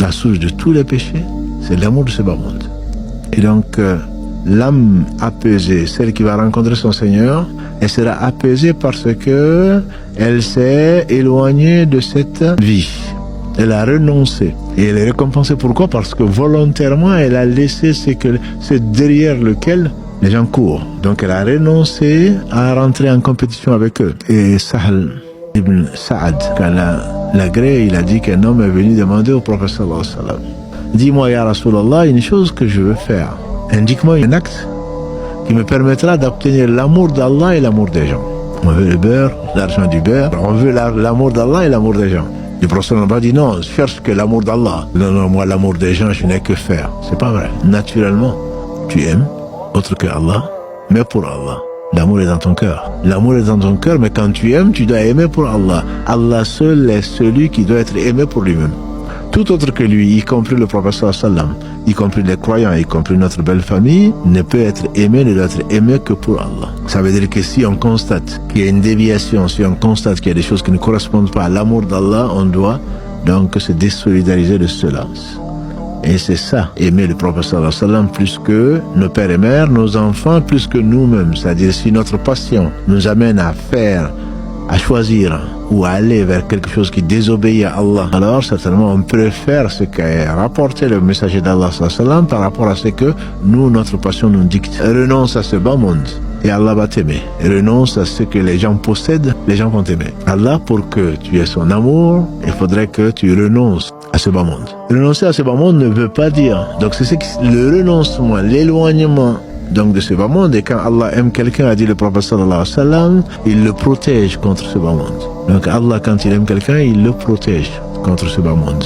La source de tous les péchés, c'est l'amour de ce bas monde. Et donc, l'âme apaisée, celle qui va rencontrer son Seigneur, elle sera apaisée parce que elle s'est éloignée de cette vie. Elle a renoncé. Et elle est récompensée. Pourquoi? Parce que volontairement, elle a laissé ce derrière lequel les gens courent. Donc, elle a renoncé à rentrer en compétition avec eux. Et Sahl ibn Sa'ad, quand la grée, il a dit qu'un homme est venu demander au prophète sallallahu alayhi wa sallam, dis-moi, ya Rasulallah, une chose que je veux faire. Indique-moi un acte qui me permettra d'obtenir l'amour d'Allah et l'amour des gens. On veut le beurre, l'argent du beurre, on veut l'amour d'Allah et l'amour des gens. Le prophète n'a pas dit non, je cherche que l'amour d'Allah. Non, moi l'amour des gens, je n'ai que faire. C'est pas vrai. Naturellement, tu aimes autre que Allah, mais pour Allah. L'amour est dans ton cœur. L'amour est dans ton cœur, mais quand tu aimes, tu dois aimer pour Allah. Allah seul est celui qui doit être aimé pour lui-même. Tout autre que lui, y compris le prophète sallallahu alayhi wa sallam, y compris les croyants, y compris notre belle famille, ne peut être aimé, ne doit être aimé que pour Allah. Ça veut dire que si on constate qu'il y a une déviation, si on constate qu'il y a des choses qui ne correspondent pas à l'amour d'Allah, on doit donc se désolidariser de cela. Et c'est ça, aimer le prophète sallallahu alayhi wa sallam plus que nos pères et mères, nos enfants, plus que nous-mêmes. C'est-à-dire si notre passion nous amène à choisir ou à aller vers quelque chose qui désobéit à Allah, alors certainement on préfère ce qu'a rapporté le messager d'Allah sallallahu alayhi wa sallam par rapport à ce que nous, notre passion nous dicte. Renonce à ce bas monde et Allah va t'aimer. Renonce à ce que les gens possèdent, les gens vont t'aimer. Allah, pour que tu aies son amour, il faudrait que tu renonces à ce bas monde. Renoncer à ce bas monde ne veut pas dire, donc c'est le renoncement, l'éloignement donc de ce bas monde. Et quand Allah aime quelqu'un, a dit le prophète sallallahu alayhi wa sallam, il le protège contre ce bas monde. Donc Allah, quand il aime quelqu'un, il le protège contre ce bas monde.